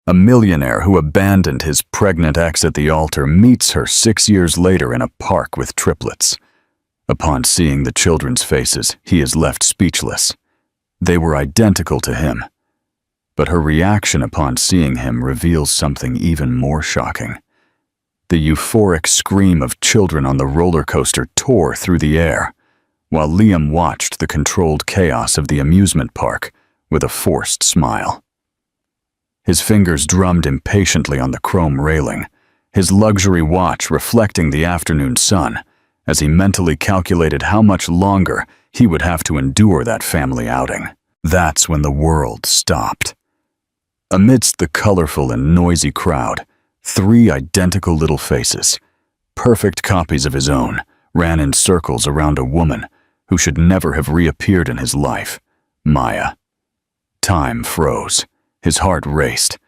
A millionaire who abandoned his pregnant ex at the altar meets her 6 years later in a park with triplets. Upon seeing the children's faces, he is left speechless. They were identical to him. But her reaction upon seeing him reveals something even more shocking. The euphoric scream of children on the roller coaster tore through the air, while Liam watched the controlled chaos of the amusement park with a forced smile. His fingers drummed impatiently on the chrome railing, his luxury watch reflecting the afternoon sun, as he mentally calculated how much longer he would have to endure that family outing. That's when the world stopped. Amidst the colorful and noisy crowd, 3 identical little faces, perfect copies of his own, ran in circles around a woman who should never have reappeared in his life, Maya. Time froze. His heart raced,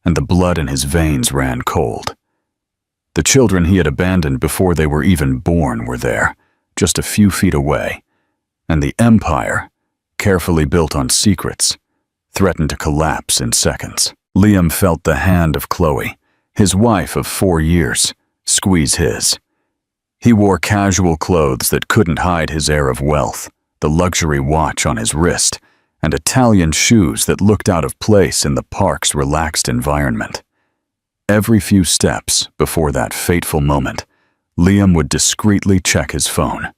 and the blood in his veins ran cold. The children he had abandoned before they were even born were there, just a few feet away, and the empire, carefully built on secrets, threatened to collapse in seconds. Liam felt the hand of Chloe, his wife of 4 years, squeeze his. He wore casual clothes that couldn't hide his air of wealth, the luxury watch on his wrist, and Italian shoes that looked out of place in the park's relaxed environment. Every few steps before that fateful moment, Liam would discreetly check his phone,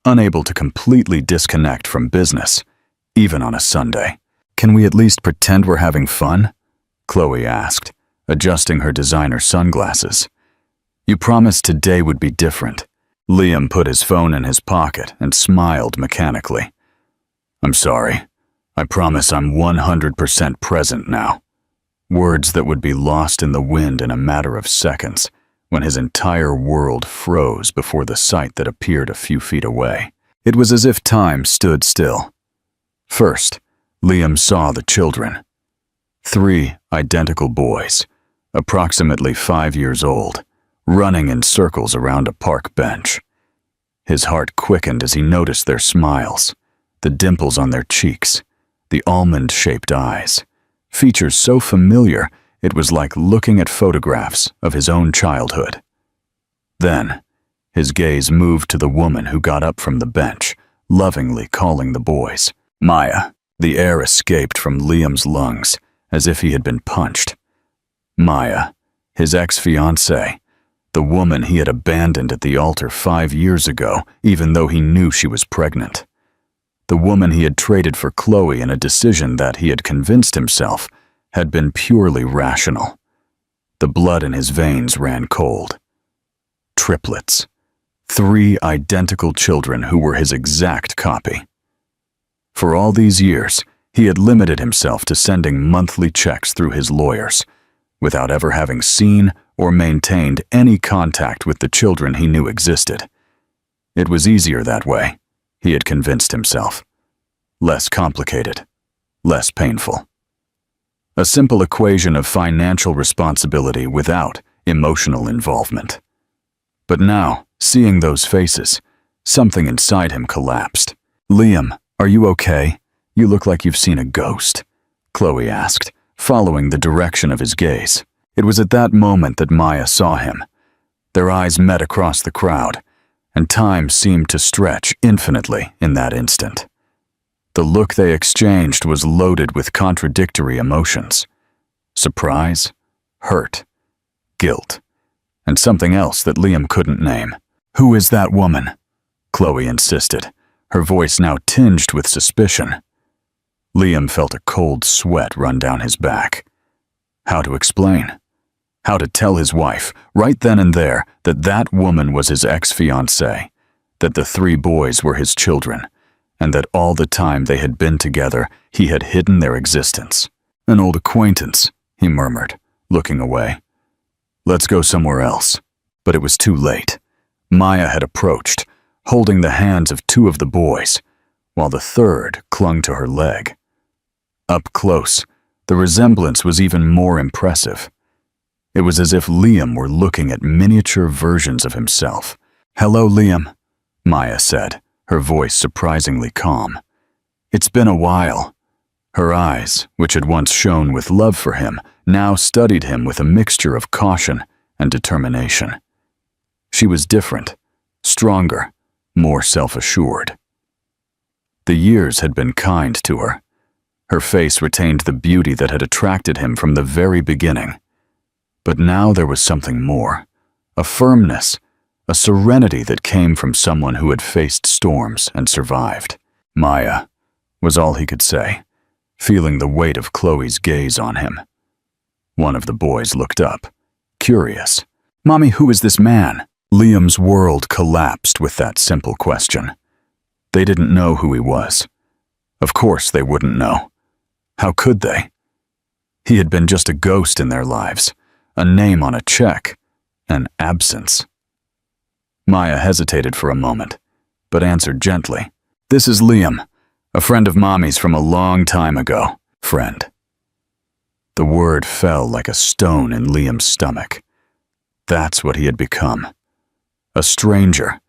unable to completely disconnect from business, even on a Sunday. "Can we at least pretend we're having fun?" Chloe asked, adjusting her designer sunglasses. "You promised today would be different." Liam put his phone in his pocket and smiled mechanically. "I'm sorry. I promise I'm 100% present now." Words that would be lost in the wind in a matter of seconds, when his entire world froze before the sight that appeared a few feet away. It was as if time stood still. First, Liam saw the children. 3 identical boys, approximately 5 years old, running in circles around a park bench. His heart quickened as he noticed their smiles, the dimples on their cheeks, the almond-shaped eyes, features so familiar it was like looking at photographs of his own childhood. Then, his gaze moved to the woman who got up from the bench, lovingly calling the boys Maya. The air escaped from Liam's lungs as if he had been punched. Maya, his ex-fiancée, the woman he had abandoned at the altar 5 years ago, even though he knew she was pregnant. The woman he had traded for Chloe in a decision that he had convinced himself had been purely rational. The blood in his veins ran cold. Triplets. 3 identical children who were his exact copy. For all these years, he had limited himself to sending monthly checks through his lawyers, without ever having seen or maintained any contact with the children he knew existed. It was easier that way, he had convinced himself. Less complicated, less painful. A simple equation of financial responsibility without emotional involvement. But now, seeing those faces, something inside him collapsed. "Liam, are you okay? You look like you've seen a ghost," Chloe asked, following the direction of his gaze. It was at that moment that Maya saw him. Their eyes met across the crowd, and time seemed to stretch infinitely in that instant. The look they exchanged was loaded with contradictory emotions. Surprise, hurt, guilt, and something else that Liam couldn't name. "Who is that woman?" Chloe insisted, her voice now tinged with suspicion. Liam felt a cold sweat run down his back. How to explain? How to tell his wife, right then and there, that that woman was his ex-fiancée, that the 3 boys were his children, and that all the time they had been together, he had hidden their existence. "An old acquaintance," he murmured, looking away. "Let's go somewhere else." But it was too late. Maya had approached, holding the hands of 2 of the boys, while the 3rd clung to her leg. Up close, the resemblance was even more impressive. It was as if Liam were looking at miniature versions of himself. "Hello, Liam," Maya said, her voice surprisingly calm. "It's been a while." Her eyes, which had once shone with love for him, now studied him with a mixture of caution and determination. She was different, stronger, more self-assured. The years had been kind to her. Her face retained the beauty that had attracted him from the very beginning. But now there was something more, a firmness, a serenity that came from someone who had faced storms and survived. Maya, was all he could say, feeling the weight of Chloe's gaze on him. One of the boys looked up, curious. "Mommy, who is this man?" Liam's world collapsed with that simple question. They didn't know who he was. Of course they wouldn't know. How could they? He had been just a ghost in their lives, a name on a check, an absence. Maya hesitated for a moment, but answered gently. "This is Liam, a friend of Mommy's from a long time ago." Friend. The word fell like a stone in Liam's stomach. That's what he had become. A stranger,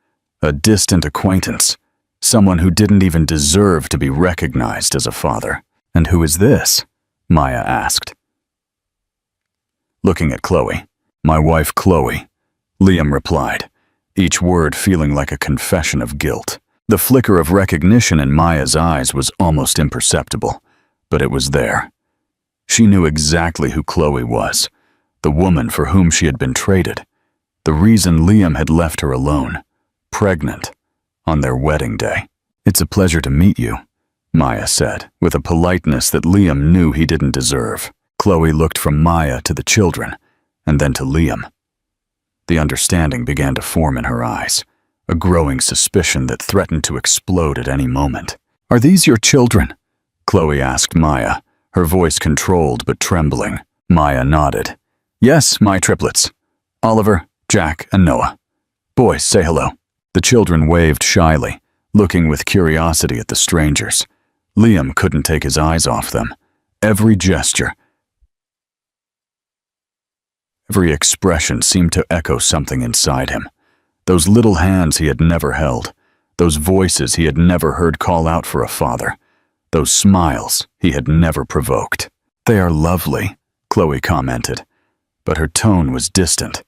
a distant acquaintance, someone who didn't even deserve to be recognized as a father. "And who is this?" Maya asked. Looking at Chloe. "My wife Chloe," Liam replied, each word feeling like a confession of guilt. The flicker of recognition in Maya's eyes was almost imperceptible, but it was there. She knew exactly who Chloe was, the woman for whom she had been traded, the reason Liam had left her alone, pregnant, on their wedding day. "It's a pleasure to meet you," Maya said, with a politeness that Liam knew he didn't deserve. Chloe looked from Maya to the children, and then to Liam. The understanding began to form in her eyes, a growing suspicion that threatened to explode at any moment. "Are these your children?" Chloe asked Maya, her voice controlled but trembling. Maya nodded. "Yes, my triplets. Oliver, Jack, and Noah. Boys, say hello." The children waved shyly, looking with curiosity at the strangers. Liam couldn't take his eyes off them. Every gesture, every expression seemed to echo something inside him. Those little hands he had never held, those voices he had never heard call out for a father, those smiles he had never provoked. "They are lovely," Chloe commented, but her tone was distant,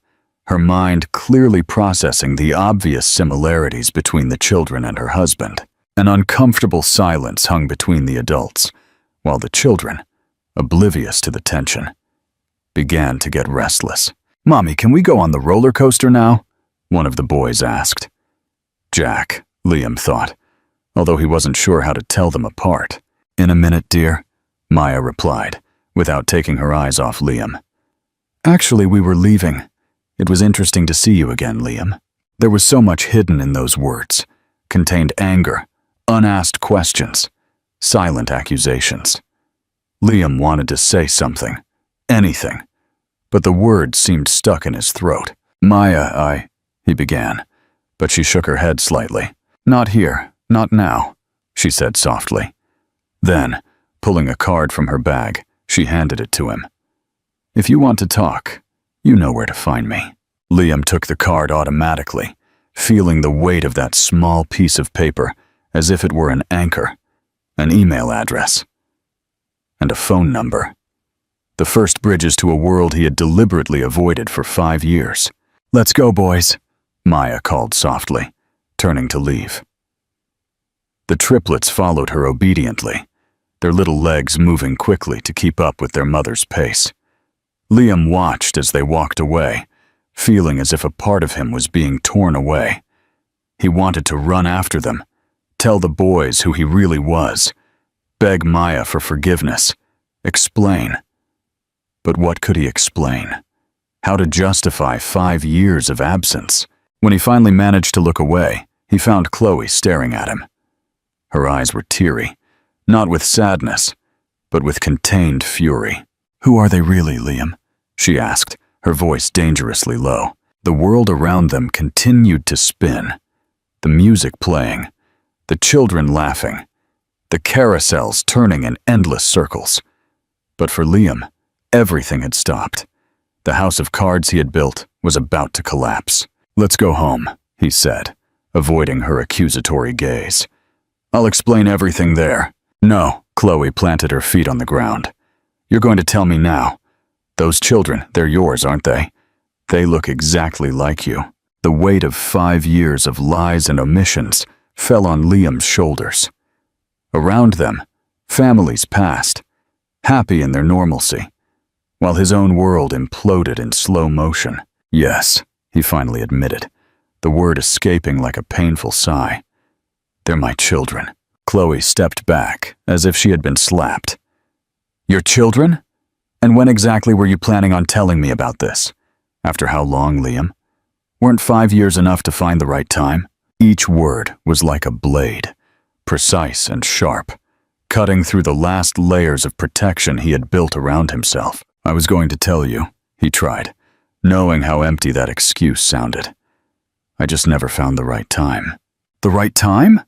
her mind clearly processing the obvious similarities between the children and her husband. An uncomfortable silence hung between the adults, while the children, oblivious to the tension, began to get restless. "Mommy, can we go on the roller coaster now?" one of the boys asked. Jack, Liam thought, although he wasn't sure how to tell them apart. "In a minute, dear," Maya replied, without taking her eyes off Liam. "Actually, we were leaving. It was interesting to see you again, Liam." There was so much hidden in those words, contained anger, unasked questions, silent accusations. Liam wanted to say something, anything, but the words seemed stuck in his throat. "Maya, he began, but she shook her head slightly. "Not here, not now," she said softly. Then, pulling a card from her bag, she handed it to him. "If you want to talk, you know where to find me." Liam took the card automatically, feeling the weight of that small piece of paper as if it were an anchor, an email address, and a phone number. The first bridges to a world he had deliberately avoided for 5 years. "Let's go, boys," Maya called softly, turning to leave. The triplets followed her obediently, their little legs moving quickly to keep up with their mother's pace. Liam watched as they walked away, feeling as if a part of him was being torn away. He wanted to run after them, tell the boys who he really was, beg Maya for forgiveness, explain. But what could he explain? How to justify 5 years of absence? When he finally managed to look away, he found Chloe staring at him. Her eyes were teary, not with sadness, but with contained fury. "Who are they really, Liam?" she asked, her voice dangerously low. The world around them continued to spin, the music playing, the children laughing, the carousels turning in endless circles. But for Liam, everything had stopped. The house of cards he had built was about to collapse. "Let's go home," he said, avoiding her accusatory gaze. "I'll explain everything there." "No," Chloe planted her feet on the ground. "You're going to tell me now. Those children, they're yours, aren't they? They look exactly like you." The weight of 5 years of lies and omissions fell on Liam's shoulders. Around them, families passed, happy in their normalcy, while his own world imploded in slow motion. "Yes," he finally admitted, the word escaping like a painful sigh. "They're my children." Chloe stepped back, as if she had been slapped. "Your children? And when exactly were you planning on telling me about this? After how long, Liam? Weren't 5 years enough to find the right time?" Each word was like a blade, precise and sharp, cutting through the last layers of protection he had built around himself. "I was going to tell you," he tried, knowing how empty that excuse sounded. "I just never found the right time." "The right time?"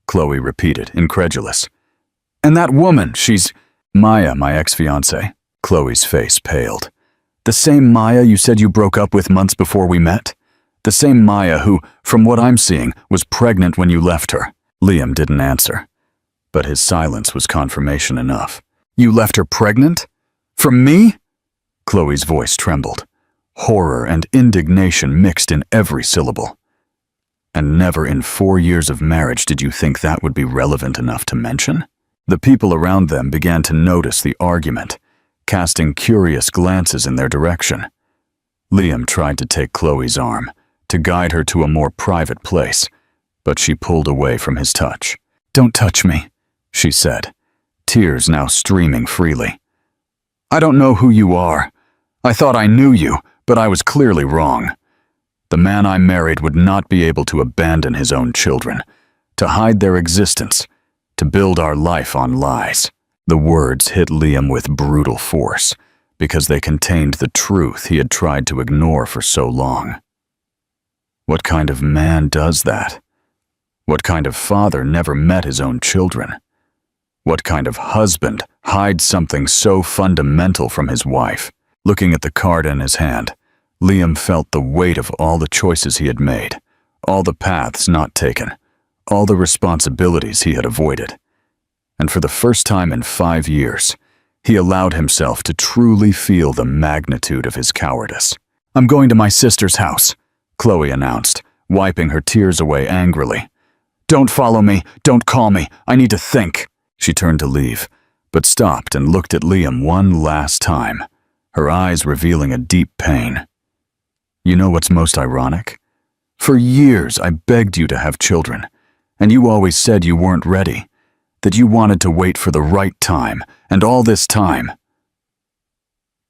Chloe repeated, incredulous. "And that woman, she's—" "Maya, my ex-fiancée." Chloe's face paled. "The same Maya you said you broke up with months before we met? The same Maya who, from what I'm seeing, was pregnant when you left her." Liam didn't answer, but his silence was confirmation enough. "You left her pregnant? From me?" Chloe's voice trembled. Horror and indignation mixed in every syllable. "And never in 4 years of marriage did you think that would be relevant enough to mention?" The people around them began to notice the argument, casting curious glances in their direction. Liam tried to take Chloe's arm, to guide her to a more private place, but she pulled away from his touch. "Don't touch me," she said, tears now streaming freely. "I don't know who you are. I thought I knew you, but I was clearly wrong. The man I married would not be able to abandon his own children, to hide their existence, to build our life on lies." The words hit Liam with brutal force, because they contained the truth he had tried to ignore for so long. What kind of man does that? What kind of father never met his own children? What kind of husband hides something so fundamental from his wife? Looking at the card in his hand, Liam felt the weight of all the choices he had made, all the paths not taken, all the responsibilities he had avoided. And for the first time in 5 years, he allowed himself to truly feel the magnitude of his cowardice. "I'm going to my sister's house," Chloe announced, wiping her tears away angrily. "Don't follow me, don't call me, I need to think." She turned to leave, but stopped and looked at Liam one last time, her eyes revealing a deep pain. "You know what's most ironic? For years I begged you to have children, and you always said you weren't ready, that you wanted to wait for the right time, and all this time."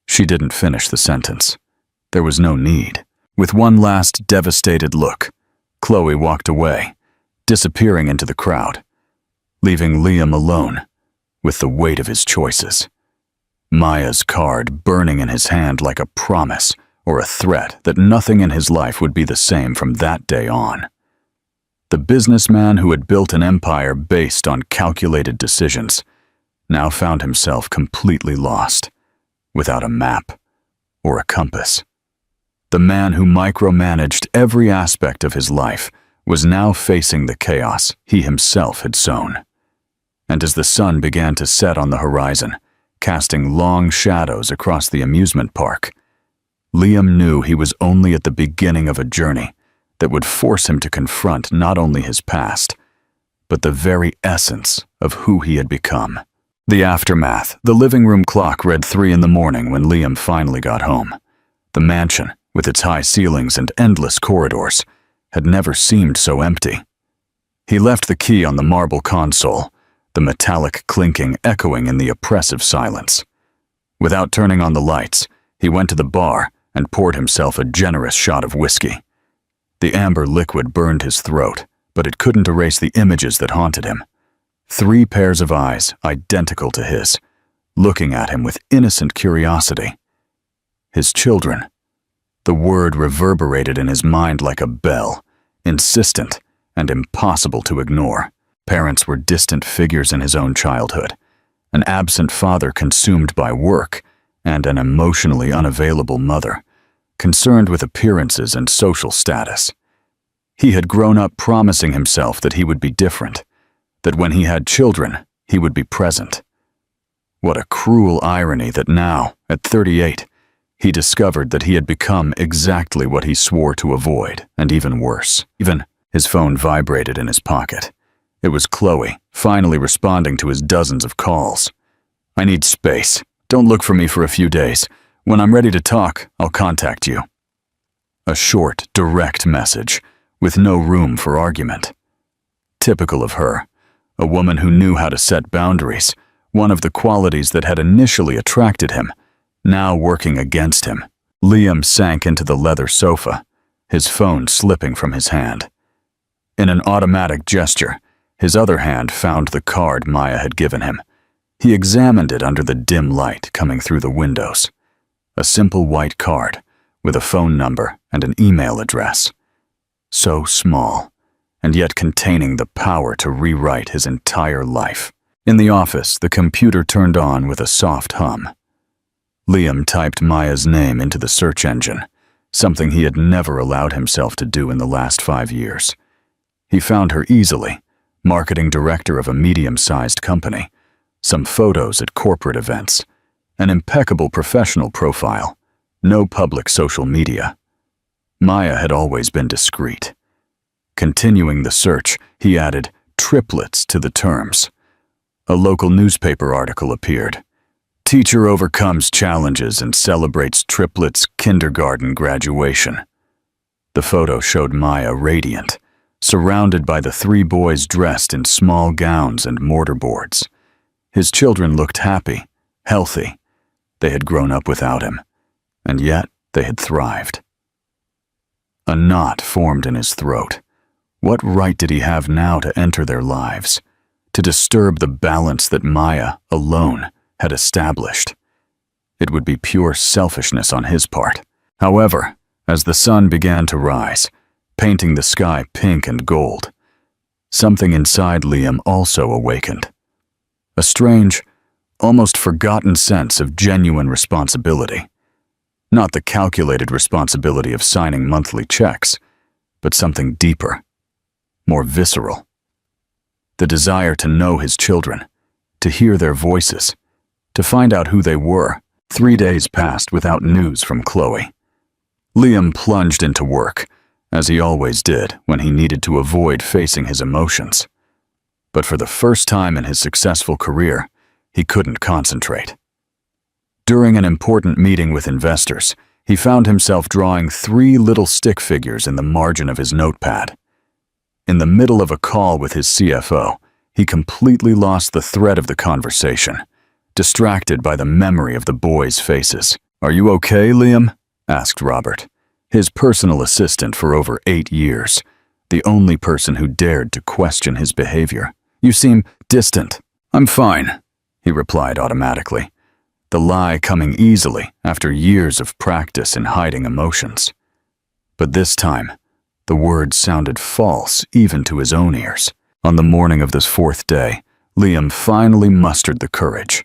She didn't finish the sentence. There was no need. With one last devastated look, Chloe walked away, disappearing into the crowd, leaving Liam alone with the weight of his choices. Maya's card burning in his hand like a promise or a threat that nothing in his life would be the same from that day on. The businessman who had built an empire based on calculated decisions now found himself completely lost, without a map or a compass. The man who micromanaged every aspect of his life was now facing the chaos he himself had sown. And as the sun began to set on the horizon, casting long shadows across the amusement park, Liam knew he was only at the beginning of a journey that would force him to confront not only his past, but the very essence of who he had become. The aftermath. The living room clock read 3 in the morning when Liam finally got home. The mansion, with its high ceilings and endless corridors, had never seemed so empty. He left the key on the marble console, the metallic clinking echoing in the oppressive silence. Without turning on the lights, he went to the bar and poured himself a generous shot of whiskey. The amber liquid burned his throat, but it couldn't erase the images that haunted him. 3 pairs of eyes, identical to his, looking at him with innocent curiosity. His children. The word reverberated in his mind like a bell, insistent and impossible to ignore. Parents were distant figures in his own childhood, an absent father consumed by work, and an emotionally unavailable mother, concerned with appearances and social status. He had grown up promising himself that he would be different, that when he had children, he would be present. What a cruel irony that now, at 38, he discovered that he had become exactly what he swore to avoid, and even worse. His phone vibrated in his pocket. It was Chloe, finally responding to his dozens of calls. "I need space. Don't look for me for a few days. When I'm ready to talk, I'll contact you." A short, direct message, with no room for argument. Typical of her, a woman who knew how to set boundaries, one of the qualities that had initially attracted him, now working against him. Liam sank into the leather sofa, his phone slipping from his hand. In an automatic gesture, his other hand found the card Maya had given him. He examined it under the dim light coming through the windows. A simple white card, with a phone number and an email address. So small, and yet containing the power to rewrite his entire life. In the office, the computer turned on with a soft hum. Liam typed Maya's name into the search engine, something he had never allowed himself to do in the last 5 years. He found her easily, marketing director of a medium-sized company, some photos at corporate events, an impeccable professional profile, no public social media. Maya had always been discreet. Continuing the search, he added triplets to the terms. A local newspaper article appeared. Teacher overcomes challenges and celebrates triplets' kindergarten graduation. The photo showed Maya radiant, surrounded by the 3 boys dressed in small gowns and mortarboards. His children looked happy, healthy. They had grown up without him, and yet they had thrived. A knot formed in his throat. What right did he have now to enter their lives, to disturb the balance that Maya, alone, had established? It would be pure selfishness on his part. However, as the sun began to rise, painting the sky pink and gold, something inside Liam also awakened. A strange, almost forgotten sense of genuine responsibility. Not the calculated responsibility of signing monthly checks, but something deeper, more visceral. The desire to know his children, to hear their voices, to find out who they were. 3 days passed without news from Chloe. Liam plunged into work, as he always did when he needed to avoid facing his emotions. But for the first time in his successful career, he couldn't concentrate. During an important meeting with investors, he found himself drawing 3 little stick figures in the margin of his notepad. In the middle of a call with his CFO, he completely lost the thread of the conversation, distracted by the memory of the boys' faces. "Are you okay, Liam?" asked Robert, his personal assistant for over 8 years, the only person who dared to question his behavior. "You seem distant." "I'm fine," he replied automatically, the lie coming easily after years of practice in hiding emotions. But this time, the words sounded false even to his own ears. On the morning of this 4th day, Liam finally mustered the courage.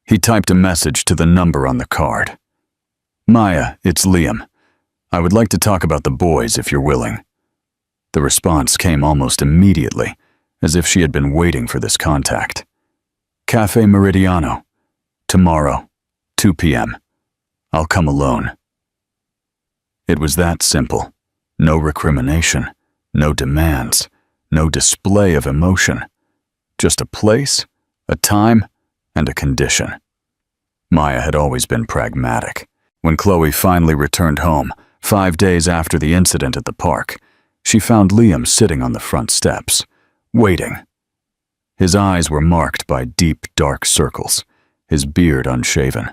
He typed a message to the number on the card. "Maya, it's Liam. I would like to talk about the boys if you're willing." The response came almost immediately, as if she had been waiting for this contact. "Cafe Meridiano. Tomorrow, 2 p.m. I'll come alone." It was that simple. No recrimination, no demands, no display of emotion. Just a place, a time, and a condition. Maya had always been pragmatic. When Chloe finally returned home, 5 days after the incident at the park, she found Liam sitting on the front steps, waiting. His eyes were marked by deep, dark circles, his beard unshaven,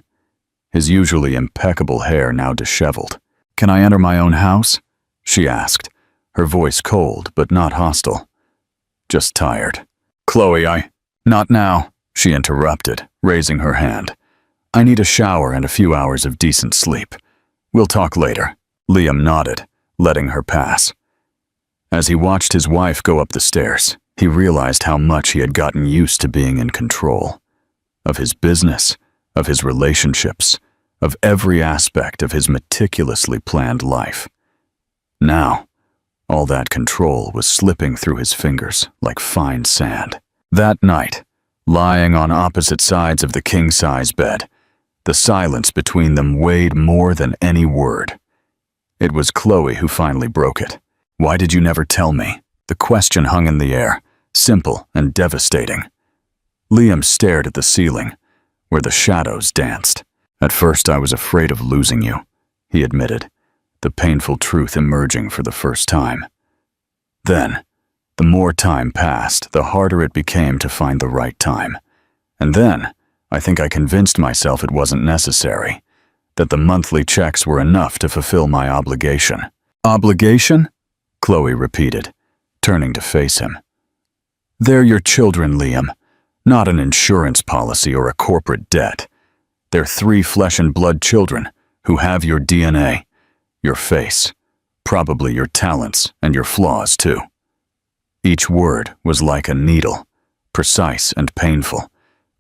his usually impeccable hair now disheveled. "Can I enter my own house?" she asked, her voice cold but not hostile. "Just tired." "Chloe, Not now," she interrupted, raising her hand. "I need a shower and a few hours of decent sleep. We'll talk later." Liam nodded, letting her pass. As he watched his wife go up the stairs, he realized how much he had gotten used to being in control. Of his business, of his relationships, of every aspect of his meticulously planned life. Now, all that control was slipping through his fingers like fine sand. That night, lying on opposite sides of the king-size bed, The silence between them weighed more than any word. It was Chloe who finally broke it. "Why did you never tell me?" The question hung in the air, simple and devastating. Liam stared at the ceiling, where the shadows danced. "At first I was afraid of losing you," he admitted, the painful truth emerging for the first time. Then, the more time passed, the harder it became to find the right time. And then, I think I convinced myself it wasn't necessary, that the monthly checks were enough to fulfill my obligation. "Obligation?" Chloe repeated, turning to face him. "They're your children, Liam, not an insurance policy or a corporate debt. They're 3 flesh and blood children who have your DNA, your face, probably your talents and your flaws too." Each word was like a needle, precise and painful,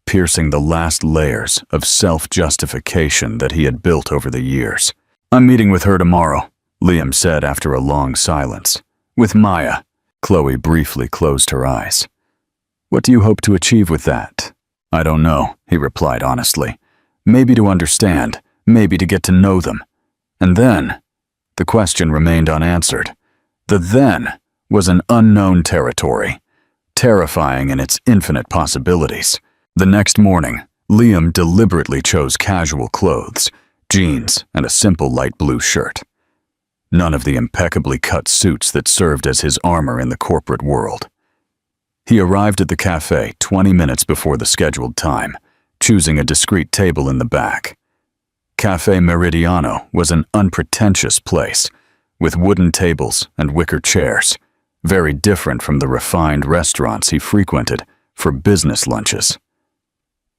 piercing the last layers of self-justification that he had built over the years. "I'm meeting with her tomorrow," Liam said after a long silence. "With Maya." Chloe briefly closed her eyes. "What do you hope to achieve with that?" "I don't know," he replied honestly. "Maybe to understand, maybe to get to know them. And then," the question remained unanswered. The then was an unknown territory, terrifying in its infinite possibilities. The next morning, Liam deliberately chose casual clothes, jeans, and a simple light blue shirt. None of the impeccably cut suits that served as his armor in the corporate world. He arrived at the cafe 20 minutes before the scheduled time, choosing a discreet table in the back. Cafe Meridiano was an unpretentious place, with wooden tables and wicker chairs, very different from the refined restaurants he frequented for business lunches.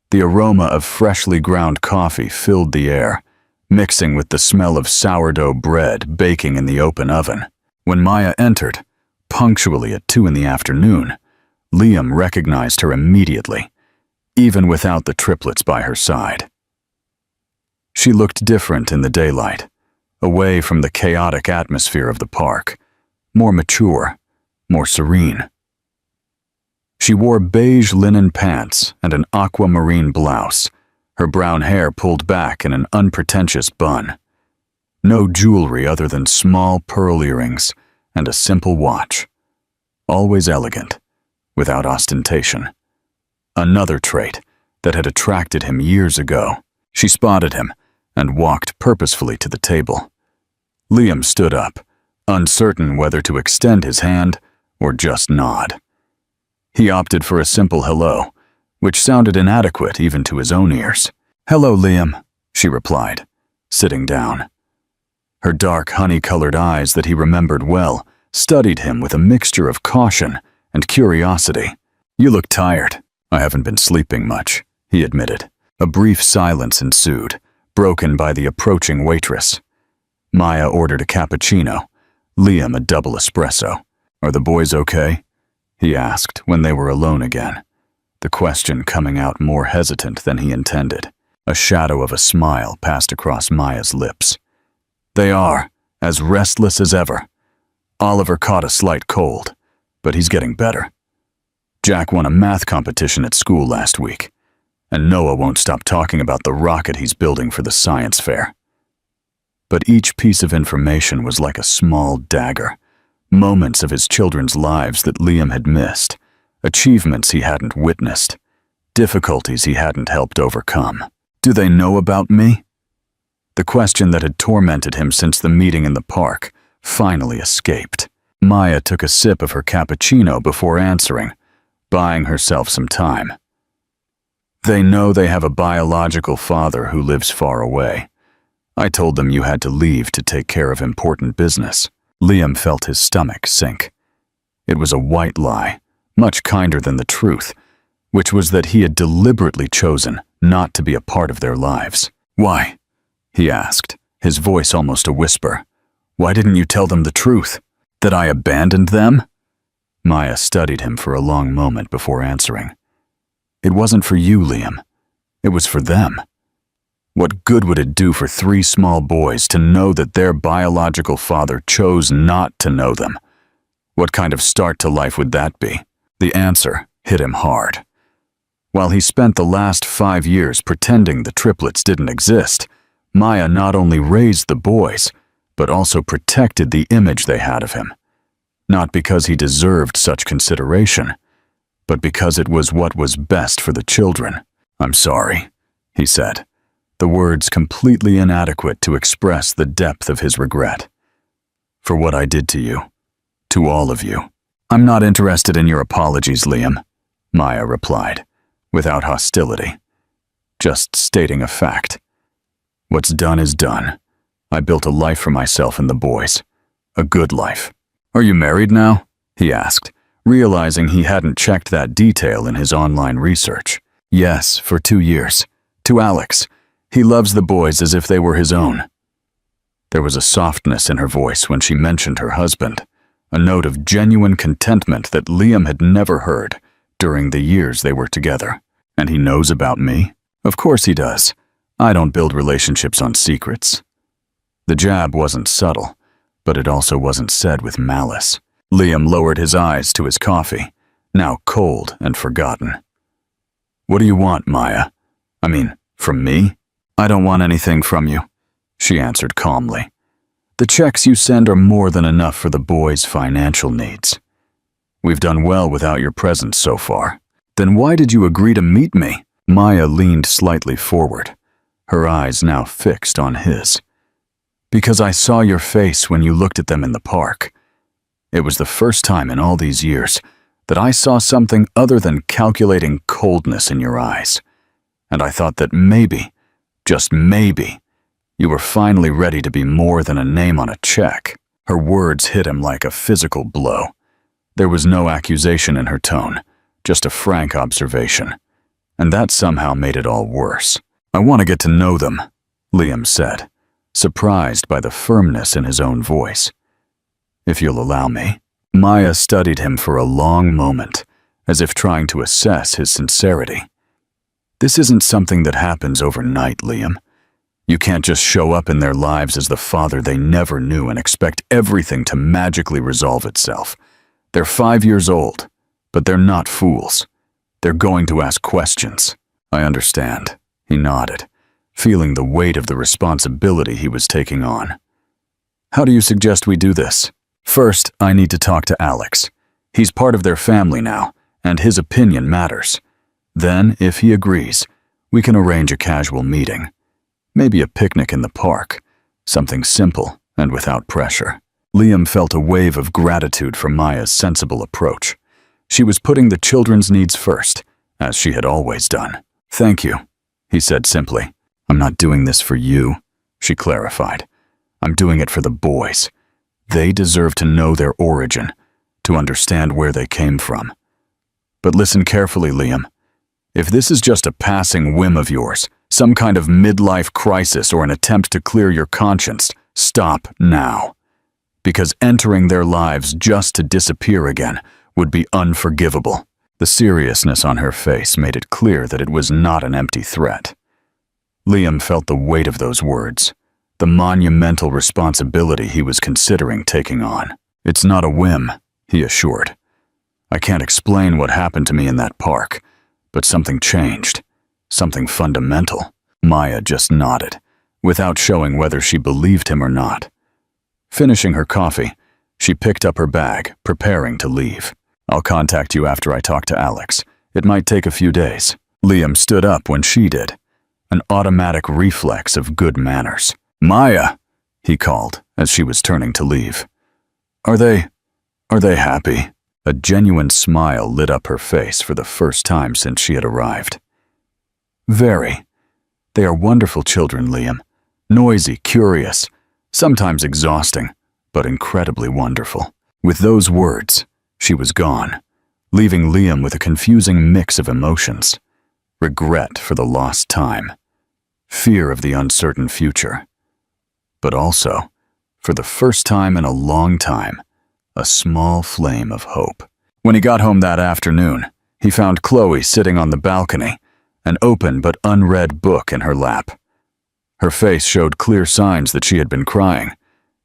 The aroma of freshly ground coffee filled the air, mixing with the smell of sourdough bread baking in the open oven. When Maya entered, punctually at 2 in the afternoon, Liam recognized her immediately, even without the triplets by her side. She looked different in the daylight, away from the chaotic atmosphere of the park, more mature, more serene. She wore beige linen pants and an aquamarine blouse, her brown hair pulled back in an unpretentious bun. No jewelry other than small pearl earrings and a simple watch. Always elegant, without ostentation. Another trait that had attracted him years ago. She spotted him and walked purposefully to the table. Liam stood up, uncertain whether to extend his hand or just nod. He opted for a simple hello, which sounded inadequate even to his own ears. "Hello, Liam," she replied, sitting down. Her dark, honey-colored eyes that he remembered well studied him with a mixture of caution and curiosity. "You look tired." "I haven't been sleeping much," he admitted. A brief silence ensued, broken by the approaching waitress. Maya ordered a cappuccino, Liam a double espresso. "Are the boys okay?" he asked when they were alone again, the question coming out more hesitant than he intended. A shadow of a smile passed across Maya's lips. "They are, as restless as ever. Oliver caught a slight cold, but he's getting better. Jack won a math competition at school last week, and Noah won't stop talking about the rocket he's building for the science fair." But each piece of information was like a small dagger, moments of his children's lives that Liam had missed, achievements he hadn't witnessed, difficulties he hadn't helped overcome. "Do they know about me?" The question that had tormented him since the meeting in the park finally escaped. Maya took a sip of her cappuccino before answering, buying herself some time. "They know they have a biological father who lives far away. I told them you had to leave to take care of important business." Liam felt his stomach sink. It was a white lie, much kinder than the truth, which was that he had deliberately chosen not to be a part of their lives. "Why?" he asked, his voice almost a whisper. "Why didn't you tell them the truth? That I abandoned them?" Maya studied him for a long moment before answering. "It wasn't for you, Liam. It was for them. What good would it do for 3 small boys to know that their biological father chose not to know them? What kind of start to life would that be?" The answer hit him hard. While he spent the last 5 years pretending the triplets didn't exist, Maya not only raised the boys, but also protected the image they had of him. Not because he deserved such consideration, but because it was what was best for the children. "I'm sorry," he said, the words completely inadequate to express the depth of his regret. "For what I did to you, to all of you." "I'm not interested in your apologies, Liam," Maya replied, without hostility, just stating a fact. "What's done is done. I built a life for myself and the boys. A good life." "Are you married now?" he asked, realizing he hadn't checked that detail in his online research. "Yes, for 2 years. To Alex. He loves the boys as if they were his own." There was a softness in her voice when she mentioned her husband, a note of genuine contentment that Liam had never heard during the years they were together. "And he knows about me?" "Of course he does. I don't build relationships on secrets." The jab wasn't subtle, but it also wasn't said with malice. Liam lowered his eyes to his coffee, now cold and forgotten. "What do you want, Maya? I mean, from me?" "I don't want anything from you," she answered calmly. "The checks you send are more than enough for the boys' financial needs. We've done well without your presence so far. Then why did you agree to meet me?" Maya leaned slightly forward, her eyes now fixed on his. "Because I saw your face when you looked at them in the park. It was the first time in all these years that I saw something other than calculating coldness in your eyes. And I thought that maybe, just maybe, you were finally ready to be more than a name on a check." Her words hit him like a physical blow. There was no accusation in her tone, just a frank observation. And that somehow made it all worse. "I want to get to know them," Liam said, surprised by the firmness in his own voice. "If you'll allow me." Maya studied him for a long moment, as if trying to assess his sincerity. "This isn't something that happens overnight, Liam. You can't just show up in their lives as the father they never knew and expect everything to magically resolve itself. They're 5 years old, but they're not fools. They're going to ask questions." "I understand," he nodded, feeling the weight of the responsibility he was taking on. "How do you suggest we do this?" "First, I need to talk to Alex. He's part of their family now, and his opinion matters. Then, if he agrees, we can arrange a casual meeting. Maybe a picnic in the park, something simple and without pressure." Liam felt a wave of gratitude for Maya's sensible approach. She was putting the children's needs first, as she had always done. "Thank you," he said simply. "I'm not doing this for you," she clarified. "I'm doing it for the boys. They deserve to know their origin, to understand where they came from. But listen carefully, Liam. If this is just a passing whim of yours, some kind of midlife crisis or an attempt to clear your conscience, stop now. Because entering their lives just to disappear again would be unforgivable." The seriousness on her face made it clear that it was not an empty threat. Liam felt the weight of those words, the monumental responsibility he was considering taking on. "It's not a whim," he assured. "I can't explain what happened to me in that park, but something changed, something fundamental." Maya just nodded, without showing whether she believed him or not. Finishing her coffee, she picked up her bag, preparing to leave. "I'll contact you after I talk to Alex. It might take a few days." Liam stood up when she did, an automatic reflex of good manners. "Maya," he called as she was turning to leave. Are they happy?" A genuine smile lit up her face for the first time since she had arrived. "Very. They are wonderful children, Liam. Noisy, curious, sometimes exhausting, but incredibly wonderful." With those words, she was gone, leaving Liam with a confusing mix of emotions. Regret for the lost time, fear of the uncertain future, but also, for the first time in a long time, a small flame of hope. When he got home that afternoon, he found Chloe sitting on the balcony, an open but unread book in her lap. Her face showed clear signs that she had been crying,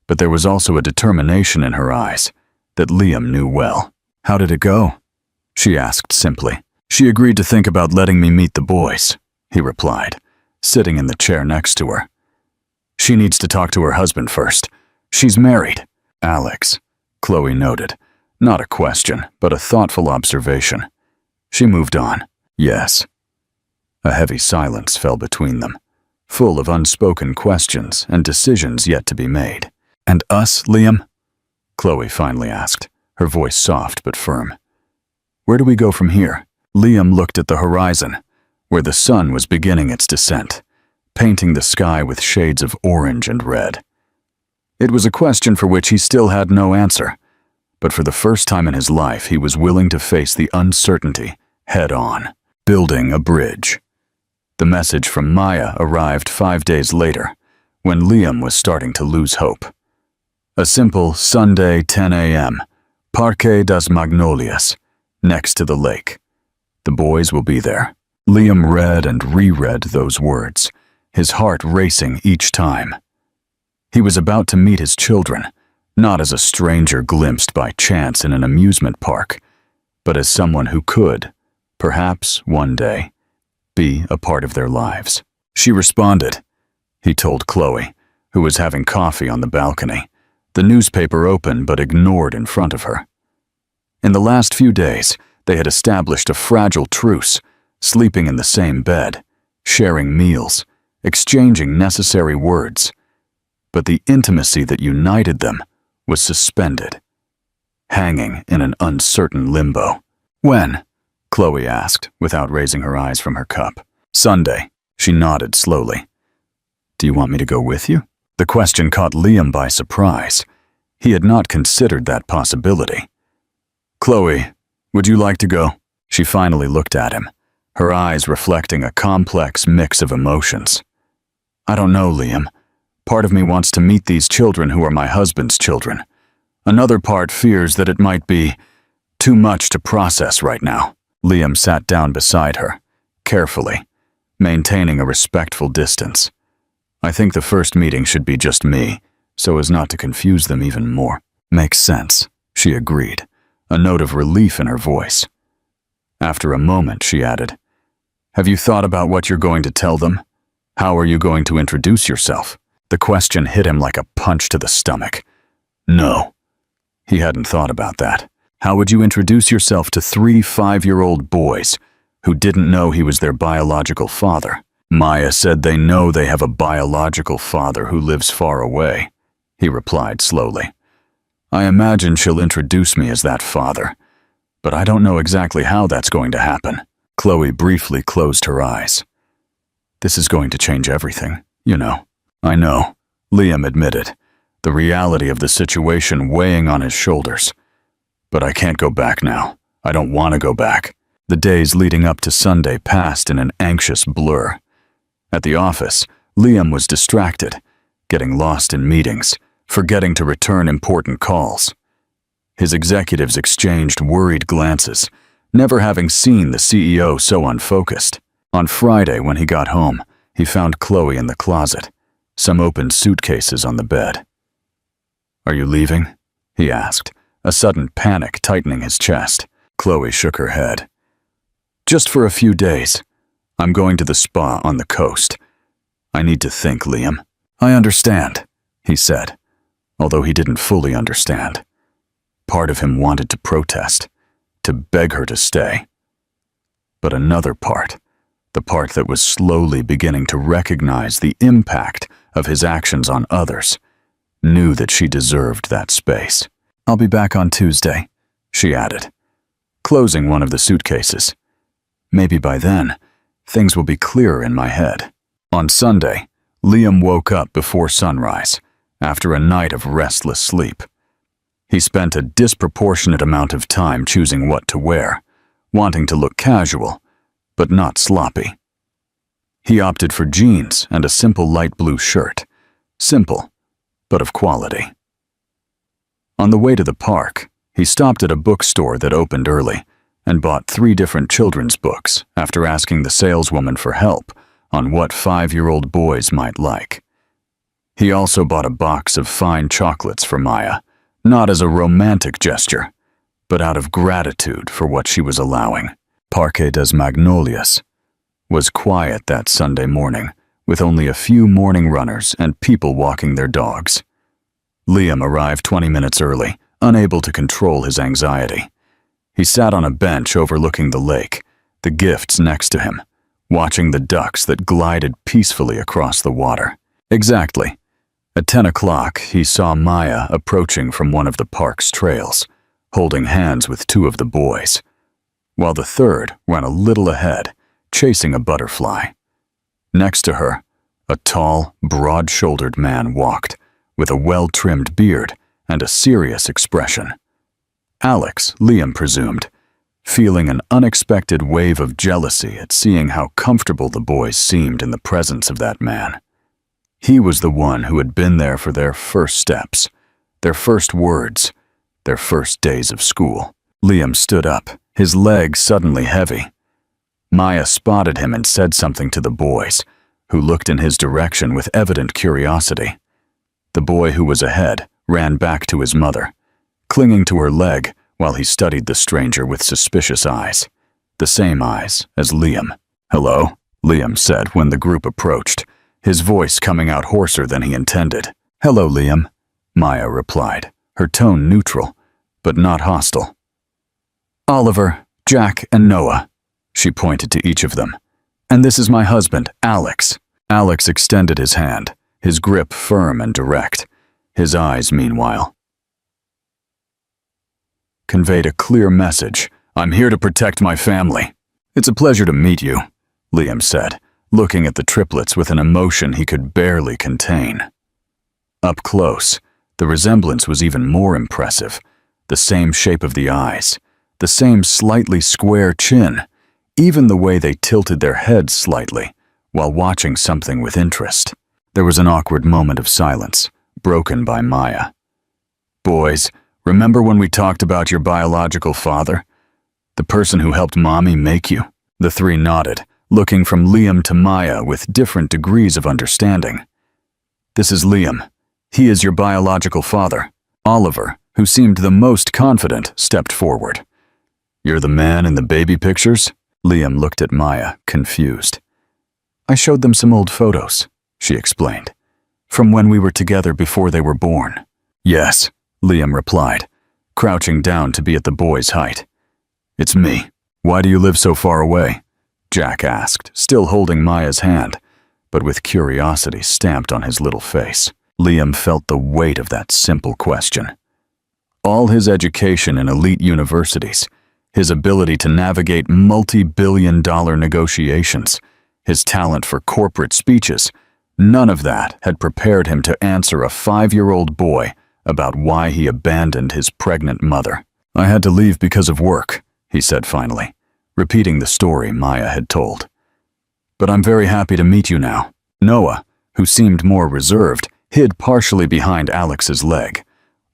but there was also a determination in her eyes that Liam knew well. "How did it go?" she asked simply. She agreed to think about letting me meet the boys, he replied, sitting in the chair next to her. She needs to talk to her husband first. She's married. Alex, Chloe noted. Not a question, but a thoughtful observation. She moved on. Yes. A heavy silence fell between them, full of unspoken questions and decisions yet to be made. And us, Liam? Chloe finally asked, her voice soft but firm. Where do we go from here? Liam looked at the horizon, where the sun was beginning its descent, painting the sky with shades of orange and red. It was a question for which he still had no answer, but for the first time in his life he was willing to face the uncertainty head-on. Building a bridge. The message from Maya arrived 5 days later, when Liam was starting to lose hope. A simple Sunday 10 a.m., Parque das Magnolias, next to the lake. The boys will be there. Liam read and reread those words, his heart racing each time. He was about to meet his children, not as a stranger glimpsed by chance in an amusement park, but as someone who could, perhaps one day, be a part of their lives. She responded, he told Chloe, who was having coffee on the balcony, the newspaper open but ignored in front of her. In the last few days, they had established a fragile truce, sleeping in the same bed, sharing meals, exchanging necessary words. But the intimacy that united them was suspended, hanging in an uncertain limbo. When? Chloe asked, without raising her eyes from her cup. Sunday, she nodded slowly. Do you want me to go with you? The question caught Liam by surprise. He had not considered that possibility. Chloe, would you like to go? She finally looked at him, her eyes reflecting a complex mix of emotions. I don't know, Liam. Part of me wants to meet these children who are my husband's children. Another part fears that it might be too much to process right now. Liam sat down beside her, carefully, maintaining a respectful distance. I think the first meeting should be just me, so as not to confuse them even more. Makes sense, she agreed, a note of relief in her voice. After a moment, she added, Have you thought about what you're going to tell them? How are you going to introduce yourself? The question hit him like a punch to the stomach. No. He hadn't thought about that. How would you introduce yourself to 3 5-year-old boys who didn't know he was their biological father? Maya said they know they have a biological father who lives far away, he replied slowly. I imagine she'll introduce me as that father, but I don't know exactly how that's going to happen. Chloe briefly closed her eyes. This is going to change everything, you know. I know, Liam admitted, the reality of the situation weighing on his shoulders. But I can't go back now. I don't want to go back. The days leading up to Sunday passed in an anxious blur. At the office, Liam was distracted, getting lost in meetings, forgetting to return important calls. His executives exchanged worried glances, never having seen the CEO so unfocused. On Friday, when he got home, he found Chloe in the closet, some open suitcases on the bed. Are you leaving? He asked, a sudden panic tightening his chest. Chloe shook her head. Just for a few days. I'm going to the spa on the coast. I need to think, Liam. I understand, he said, although he didn't fully understand. Part of him wanted to protest, to beg her to stay. But another part, the part that was slowly beginning to recognize the impact of his actions on others, knew that she deserved that space. I'll be back on Tuesday, she added, closing one of the suitcases. Maybe by then, things will be clearer in my head. On Sunday, Liam woke up before sunrise, after a night of restless sleep. He spent a disproportionate amount of time choosing what to wear, wanting to look casual, but not sloppy. He opted for jeans and a simple light blue shirt. Simple, but of quality. On the way to the park, he stopped at a bookstore that opened early and bought 3 different children's books after asking the saleswoman for help on what 5-year-old boys might like. He also bought a box of fine chocolates for Maya, not as a romantic gesture, but out of gratitude for what she was allowing. Parque des Magnolias was quiet that Sunday morning, with only a few morning runners and people walking their dogs. Liam arrived 20 minutes early, unable to control his anxiety. He sat on a bench overlooking the lake, the gifts next to him, watching the ducks that glided peacefully across the water. Exactly. At 10 o'clock, he saw Maya approaching from one of the park's trails, holding hands with two of the boys, while the third ran a little ahead, chasing a butterfly. Next to her, a tall, broad-shouldered man walked, with a well-trimmed beard and a serious expression. Alex, Liam presumed, feeling an unexpected wave of jealousy at seeing how comfortable the boys seemed in the presence of that man. He was the one who had been there for their first steps, their first words, their first days of school. Liam stood up, his legs suddenly heavy. Maya spotted him and said something to the boys, who looked in his direction with evident curiosity. The boy who was ahead ran back to his mother, clinging to her leg while he studied the stranger with suspicious eyes, the same eyes as Liam. "Hello," Liam said when the group approached, his voice coming out hoarser than he intended. "Hello, Liam," Maya replied, her tone neutral, but not hostile. "Oliver, Jack, and Noah," she pointed to each of them. "And this is my husband, Alex." Alex extended his hand, his grip firm and direct. His eyes, meanwhile, conveyed a clear message. "I'm here to protect my family." "It's a pleasure to meet you," Liam said, looking at the triplets with an emotion he could barely contain. Up close, the resemblance was even more impressive. The same shape of the eyes, the same slightly square chin, even the way they tilted their heads slightly while watching something with interest. There was an awkward moment of silence, broken by Maya. "Boys, remember when we talked about your biological father? The person who helped Mommy make you?" The three nodded, looking from Liam to Maya with different degrees of understanding. "This is Liam. He is your biological father." Oliver, who seemed the most confident, stepped forward. "You're the man in the baby pictures?" Liam looked at Maya, confused. "I showed them some old photos," she explained, "from when we were together before they were born." "Yes," Liam replied, crouching down to be at the boy's height. "It's me. Why do you live so far away?" Jack asked, still holding Maya's hand, but with curiosity stamped on his little face. Liam felt the weight of that simple question. All his education in elite universities, his ability to navigate multi-billion-dollar negotiations, his talent for corporate speeches, none of that had prepared him to answer a 5-year-old boy about why he abandoned his pregnant mother. "I had to leave because of work," he said finally, repeating the story Maya had told. "But I'm very happy to meet you now." Noah, who seemed more reserved, hid partially behind Alex's leg,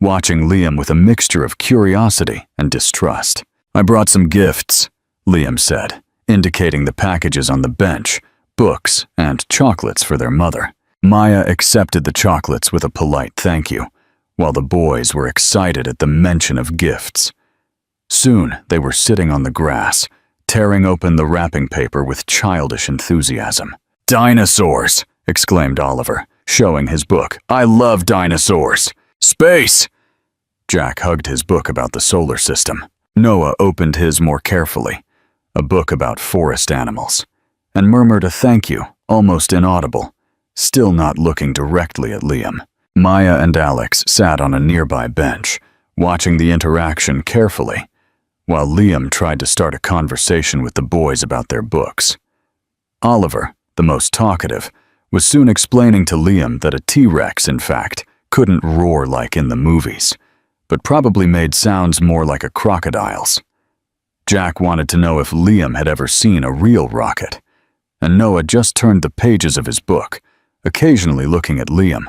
watching Liam with a mixture of curiosity and distrust. "I brought some gifts," Liam said, indicating the packages on the bench, books, and chocolates for their mother. Maya accepted the chocolates with a polite thank you, while the boys were excited at the mention of gifts. Soon they were sitting on the grass, tearing open the wrapping paper with childish enthusiasm. "Dinosaurs!" exclaimed Oliver, showing his book. "I love dinosaurs!" "Space!" Jack hugged his book about the solar system. Noah opened his more carefully, a book about forest animals, and murmured a thank you, almost inaudible, still not looking directly at Liam. Maya and Alex sat on a nearby bench, watching the interaction carefully, while Liam tried to start a conversation with the boys about their books. Oliver, the most talkative, was soon explaining to Liam that a T-Rex, in fact, couldn't roar like in the movies, but probably made sounds more like a crocodile's. Jack wanted to know if Liam had ever seen a real rocket, and Noah just turned the pages of his book, occasionally looking at Liam,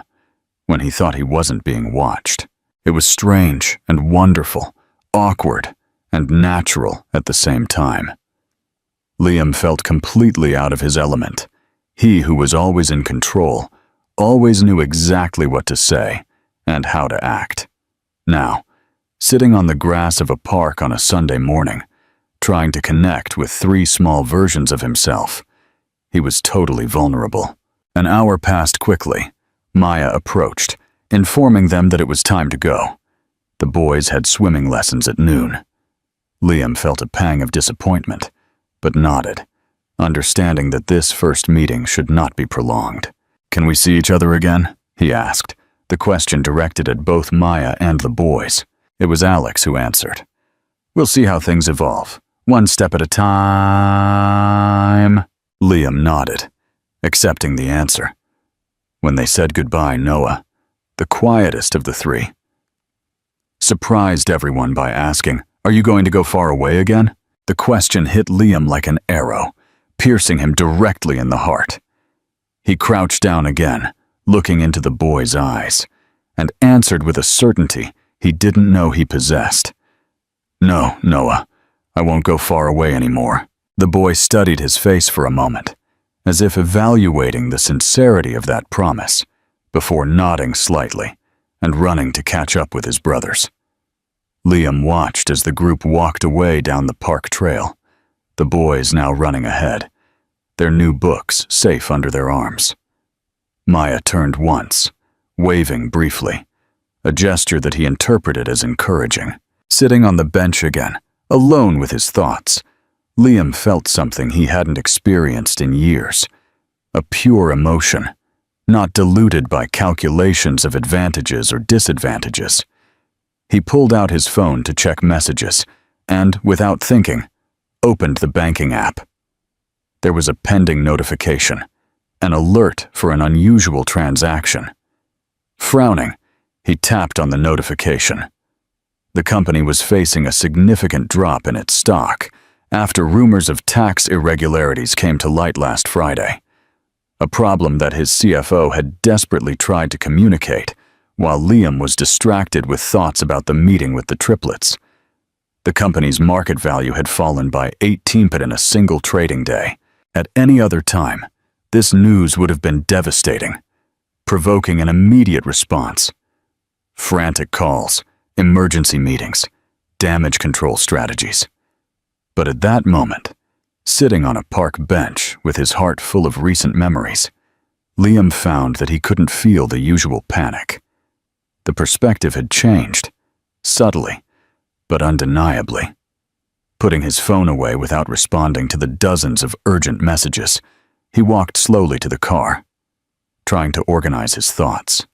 when he thought he wasn't being watched. It was strange and wonderful, awkward and natural at the same time. Liam felt completely out of his element. He who was always in control, always knew exactly what to say and how to act. Now, sitting on the grass of a park on a Sunday morning, trying to connect with three small versions of himself. He was totally vulnerable. An hour passed quickly. Maya approached, informing them that it was time to go. The boys had swimming lessons at noon. Liam felt a pang of disappointment, but nodded, understanding that this first meeting should not be prolonged. "Can we see each other again?" he asked, the question directed at both Maya and the boys. It was Alex who answered. "We'll see how things evolve, one step at a time." Liam nodded, accepting the answer. When they said goodbye, Noah, the quietest of the three, surprised everyone by asking, "Are you going to go far away again?" The question hit Liam like an arrow, piercing him directly in the heart. He crouched down again, looking into the boy's eyes, and answered with a certainty he didn't know he possessed. "No, Noah, I won't go far away anymore." The boy studied his face for a moment, as if evaluating the sincerity of that promise, before nodding slightly and running to catch up with his brothers. Liam watched as the group walked away down the park trail, the boys now running ahead, their new books safe under their arms. Maya turned once, waving briefly, a gesture that he interpreted as encouraging. Sitting on the bench again, alone with his thoughts, Liam felt something he hadn't experienced in years, a pure emotion, not diluted by calculations of advantages or disadvantages. He pulled out his phone to check messages and, without thinking, opened the banking app. There was a pending notification, an alert for an unusual transaction. Frowning, he tapped on the notification. The company was facing a significant drop in its stock after rumors of tax irregularities came to light last Friday, a problem that his CFO had desperately tried to communicate while Liam was distracted with thoughts about the meeting with the Triplets. The company's market value had fallen by 18% in a single trading day. At any other time, this news would have been devastating, provoking an immediate response. Frantic calls, emergency meetings, damage control strategies. But at that moment, sitting on a park bench with his heart full of recent memories, Liam found that he couldn't feel the usual panic. The perspective had changed, subtly, but undeniably. Putting his phone away without responding to the dozens of urgent messages, he walked slowly to the car, trying to organize his thoughts.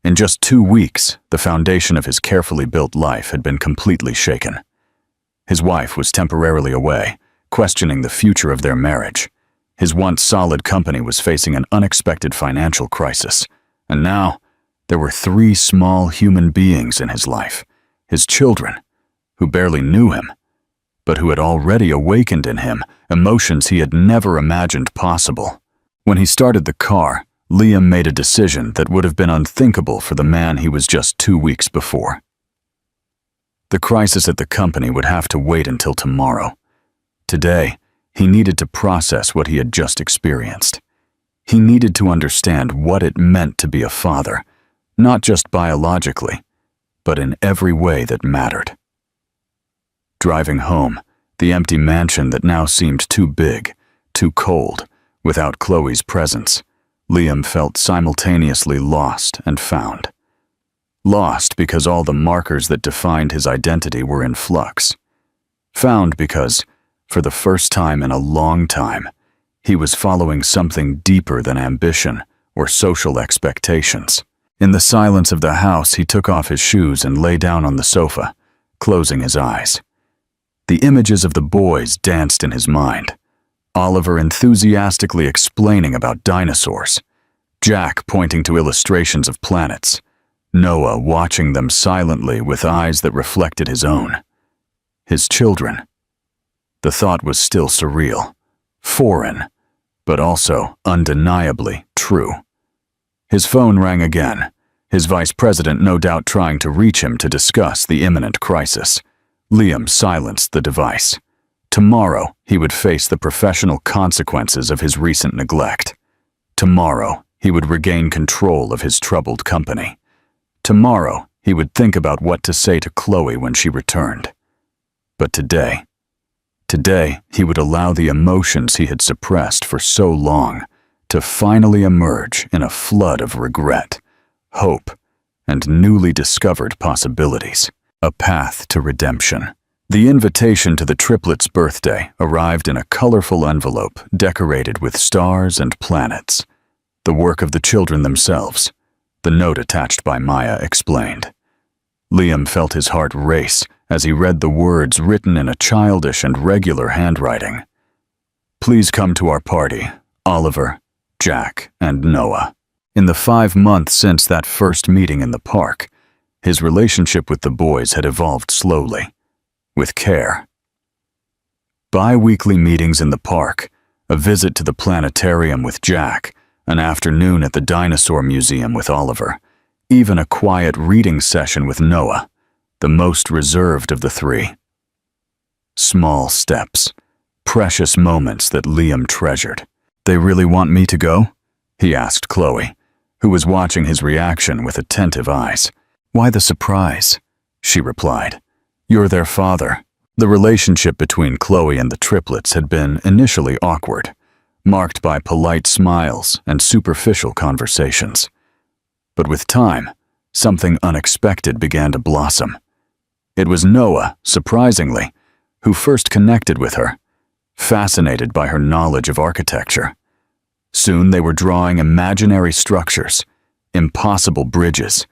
In just 2 weeks, the foundation of his carefully built life had been completely shaken. His wife was temporarily away, questioning the future of their marriage. His once solid company was facing an unexpected financial crisis, and now there were 3 small human beings in his life, his children, who barely knew him, but who had already awakened in him emotions he had never imagined possible. When he started the car, Liam made a decision that would have been unthinkable for the man he was just 2 weeks before. The crisis at the company would have to wait until tomorrow. Today, he needed to process what he had just experienced. He needed to understand what it meant to be a father, not just biologically, but in every way that mattered. Driving home, the empty mansion that now seemed too big, too cold, without Chloe's presence, Liam felt simultaneously lost and found. Lost because all the markers that defined his identity were in flux. Found because, for the first time in a long time, he was following something deeper than ambition or social expectations. In the silence of the house, he took off his shoes and lay down on the sofa, closing his eyes. The images of the boys danced in his mind. Oliver enthusiastically explaining about dinosaurs, Jack pointing to illustrations of planets, Noah watching them silently with eyes that reflected his own. His children. The thought was still surreal, foreign, but also undeniably true. His phone rang again, his vice president no doubt trying to reach him to discuss the imminent crisis. Liam silenced the device. Tomorrow, he would face the professional consequences of his recent neglect. Tomorrow, he would regain control of his troubled company. Tomorrow, he would think about what to say to Chloe when she returned. But today Today, he would allow the emotions he had suppressed for so long to finally emerge in a flood of regret, hope, and newly discovered possibilities. A path to redemption. The invitation to the triplets' birthday arrived in a colorful envelope decorated with stars and planets. The work of the children themselves, the note attached by Maya explained. Liam felt his heart race as he read the words written in a childish and regular handwriting. Please come to our party, Oliver, Jack, and Noah. In the 5 months since that first meeting in the park, his relationship with the boys had evolved slowly, with care. Bi-weekly meetings in the park, a visit to the planetarium with Jack, an afternoon at the dinosaur museum with Oliver, even a quiet reading session with Noah, the most reserved of the three. Small steps, precious moments that Liam treasured. They really want me to go? He asked Chloe, who was watching his reaction with attentive eyes. Why the surprise? She replied. You're their father. The relationship between Chloe and the triplets had been initially awkward, marked by polite smiles and superficial conversations. But with time, something unexpected began to blossom. It was Noah, surprisingly, who first connected with her, fascinated by her knowledge of architecture. Soon they were drawing imaginary structures, impossible bridges,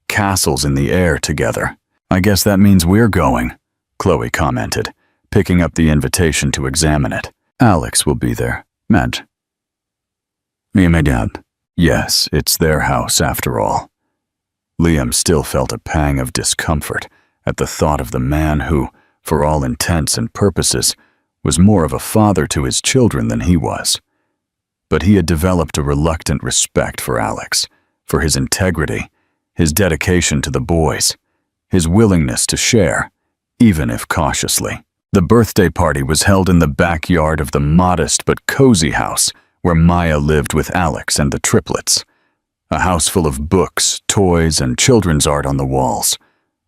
castles in the air together. I guess that means we're going, Chloe commented, picking up the invitation to examine it. Alex will be there, Madge. Immediate. Yes, it's their house after all. Liam still felt a pang of discomfort at the thought of the man who, for all intents and purposes, was more of a father to his children than he was. But he had developed a reluctant respect for Alex, for his integrity, his dedication to the boys, his willingness to share, even if cautiously. The birthday party was held in the backyard of the modest but cozy house where Maya lived with Alex and the triplets. A house full of books, toys, and children's art on the walls.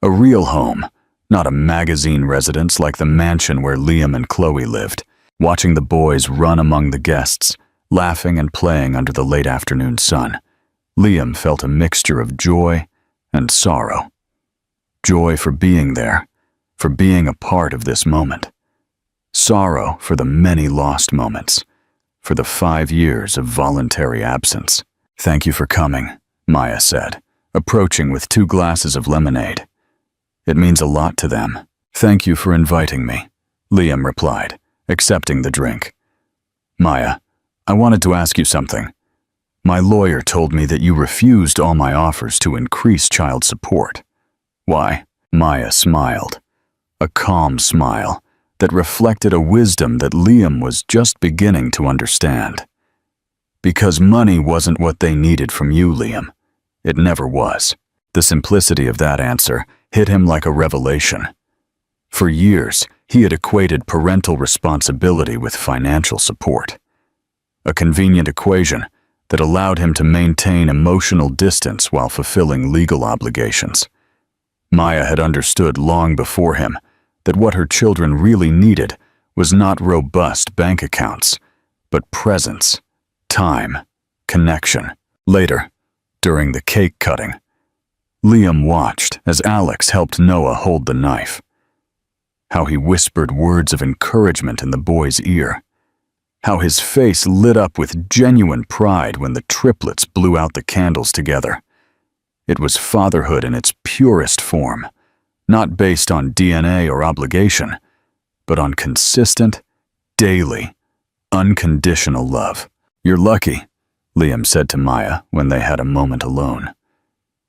A real home, not a magazine residence like the mansion where Liam and Chloe lived. Watching the boys run among the guests, laughing and playing under the late afternoon sun, Liam felt a mixture of joy and sorrow. Joy for being there, for being a part of this moment. Sorrow for the many lost moments, for the 5 years of voluntary absence. Thank you for coming, Maya said, approaching with 2 glasses of lemonade. It means a lot to them. Thank you for inviting me, Liam replied, accepting the drink. Maya, I wanted to ask you something. My lawyer told me that you refused all my offers to increase child support. Why? Maya smiled. A calm smile that reflected a wisdom that Liam was just beginning to understand. Because money wasn't what they needed from you, Liam. It never was. The simplicity of that answer hit him like a revelation. For years, he had equated parental responsibility with financial support. A convenient equation that allowed him to maintain emotional distance while fulfilling legal obligations. Maya had understood long before him that what her children really needed was not robust bank accounts, but presence, time, connection. Later, during the cake cutting, Liam watched as Alex helped Noah hold the knife. How he whispered words of encouragement in the boy's ear. How his face lit up with genuine pride when the triplets blew out the candles together. It was fatherhood in its purest form, not based on DNA or obligation, but on consistent, daily, unconditional love. You're lucky, Liam said to Maya when they had a moment alone.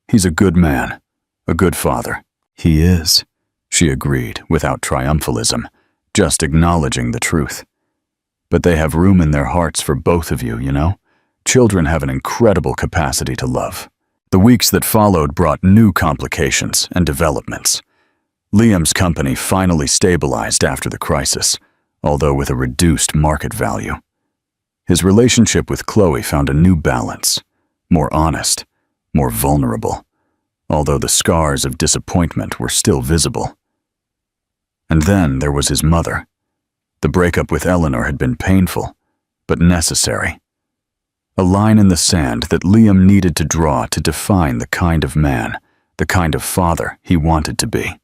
He's a good man, a good father. He is, she agreed without triumphalism, just acknowledging the truth. But they have room in their hearts for both of you, you know? Children have an incredible capacity to love. The weeks that followed brought new complications and developments. Liam's company finally stabilized after the crisis, although with a reduced market value. His relationship with Chloe found a new balance, more honest, more vulnerable, although the scars of disappointment were still visible. And then there was his mother. The breakup with Eleanor had been painful, but necessary. A line in the sand that Liam needed to draw to define the kind of man, the kind of father he wanted to be.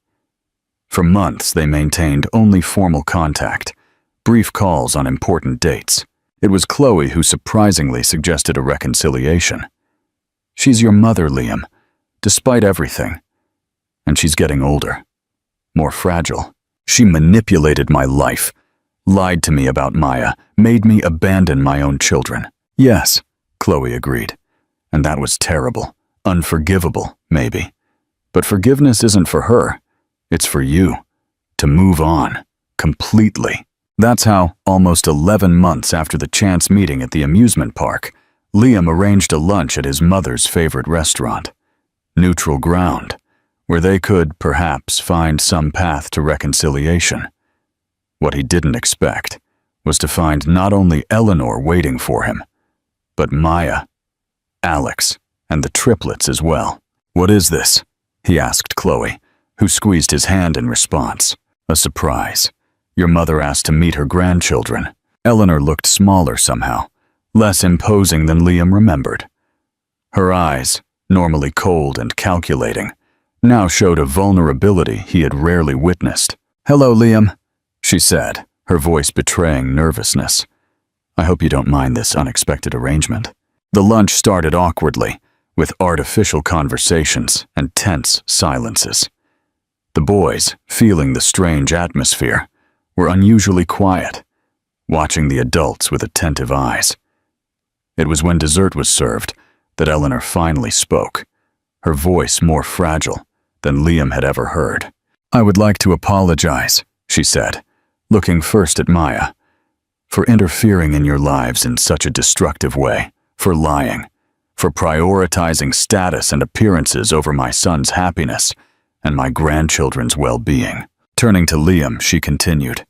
For months, they maintained only formal contact, brief calls on important dates. It was Chloe who surprisingly suggested a reconciliation. "She's your mother, Liam, despite everything. And she's getting older, more fragile. She manipulated my life, lied to me about Maya, made me abandon my own children." "Yes," Chloe agreed. "And that was terrible, unforgivable, maybe. But forgiveness isn't for her. It's for you. To move on. Completely." That's how, almost 11 months after the chance meeting at the amusement park, Liam arranged a lunch at his mother's favorite restaurant. Neutral ground, where they could, perhaps, find some path to reconciliation. What he didn't expect was to find not only Eleanor waiting for him, but Maya, Alex, and the triplets as well. "What is this?" he asked Chloe, who squeezed his hand in response. "A surprise. Your mother asked to meet her grandchildren." Eleanor looked smaller somehow, less imposing than Liam remembered. Her eyes, normally cold and calculating, now showed a vulnerability he had rarely witnessed. "Hello, Liam," she said, her voice betraying nervousness. "I hope you don't mind this unexpected arrangement." The lunch started awkwardly, with artificial conversations and tense silences. The boys, feeling the strange atmosphere, were unusually quiet, watching the adults with attentive eyes. It was when dessert was served that Eleanor finally spoke, her voice more fragile than Liam had ever heard. "I would like to apologize," she said, looking first at Maya, "for interfering in your lives in such a destructive way, for lying, for prioritizing status and appearances over my son's happiness and my grandchildren's well-being." Turning to Liam, she continued,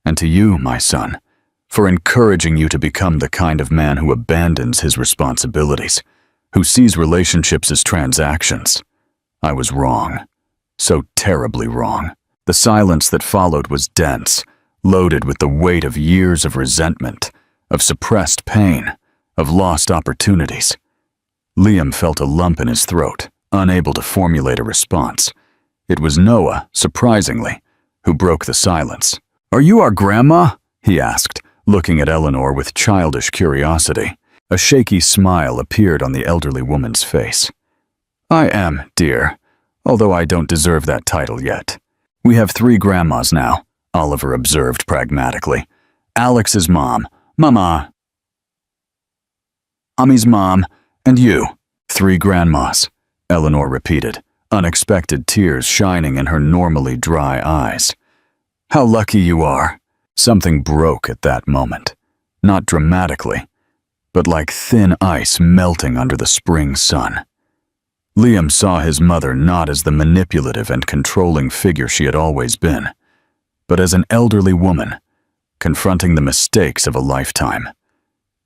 "And to you, my son, for encouraging you to become the kind of man who abandons his responsibilities, who sees relationships as transactions. I was wrong, so terribly wrong." The silence that followed was dense, loaded with the weight of years of resentment, of suppressed pain, of lost opportunities. Liam felt a lump in his throat, unable to formulate a response. It was Noah, surprisingly, who broke the silence. "Are you our grandma?" he asked, looking at Eleanor with childish curiosity. A shaky smile appeared on the elderly woman's face. "I am, dear, although I don't deserve that title yet. We have 3 grandmas now," Oliver observed pragmatically. "Alex's mom, Mama, Ami's mom, and you." 3 grandmas, Eleanor repeated, unexpected tears shining in her normally dry eyes. "How lucky you are." Something broke at that moment, not dramatically, but like thin ice melting under the spring sun. Liam saw his mother not as the manipulative and controlling figure she had always been, but as an elderly woman, confronting the mistakes of a lifetime,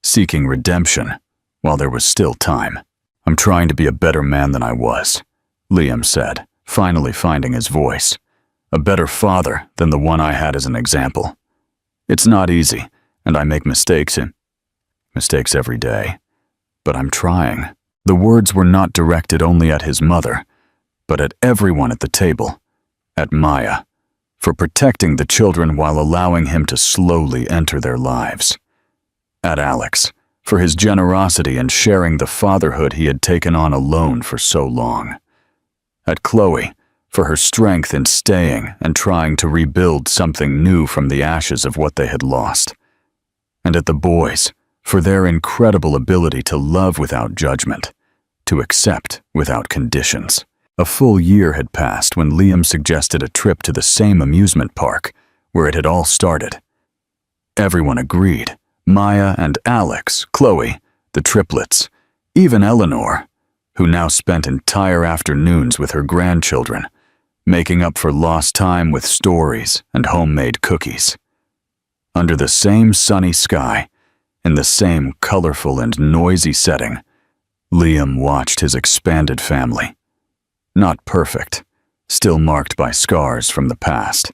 seeking redemption while there was still time. "I'm trying to be a better man than I was," Liam said, finally finding his voice. "A better father than the one I had as an example. It's not easy, and I make mistakes every day. But I'm trying." The words were not directed only at his mother, but at everyone at the table, at Maya, for protecting the children while allowing him to slowly enter their lives. At Alex, for his generosity in sharing the fatherhood he had taken on alone for so long. At Chloe, for her strength in staying and trying to rebuild something new from the ashes of what they had lost. And at the boys, for their incredible ability to love without judgment, to accept without conditions. A full year had passed when Liam suggested a trip to the same amusement park where it had all started. Everyone agreed. Maya and Alex, Chloe, the triplets, even Eleanor, who now spent entire afternoons with her grandchildren, making up for lost time with stories and homemade cookies. Under the same sunny sky, in the same colorful and noisy setting, Liam watched his expanded family. Not perfect, still marked by scars from the past,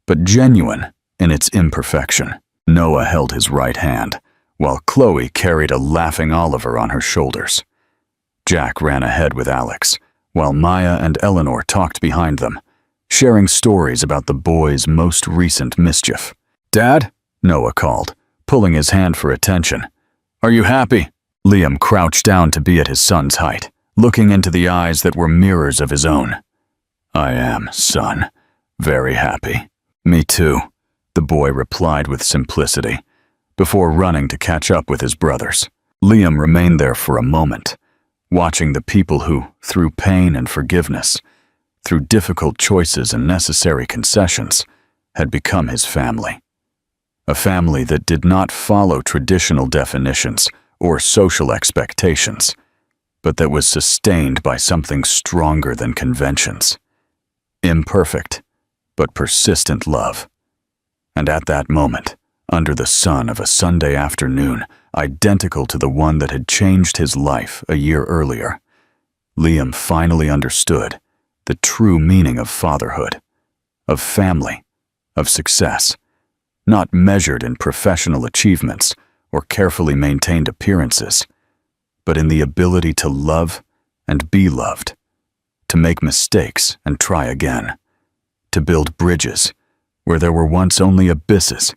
but genuine in its imperfection. Noah held his right hand, while Chloe carried a laughing Oliver on her shoulders. Jack ran ahead with Alex, while Maya and Eleanor talked behind them, sharing stories about the boys' most recent mischief. "Dad?" Noah called, pulling his hand for attention. "Are you happy?" Liam crouched down to be at his son's height, looking into the eyes that were mirrors of his own. "I am, son. Very happy." "Me too," the boy replied with simplicity, before running to catch up with his brothers. Liam remained there for a moment, watching the people who, through pain and forgiveness, through difficult choices and necessary concessions, had become his family. A family that did not follow traditional definitions or social expectations, but that was sustained by something stronger than conventions. Imperfect, but persistent love. And at that moment, under the sun of a Sunday afternoon, identical to the one that had changed his life a year earlier, Liam finally understood the true meaning of fatherhood, of family, of success, not measured in professional achievements or carefully maintained appearances, but in the ability to love and be loved, to make mistakes and try again, to build bridges where there were once only abysses,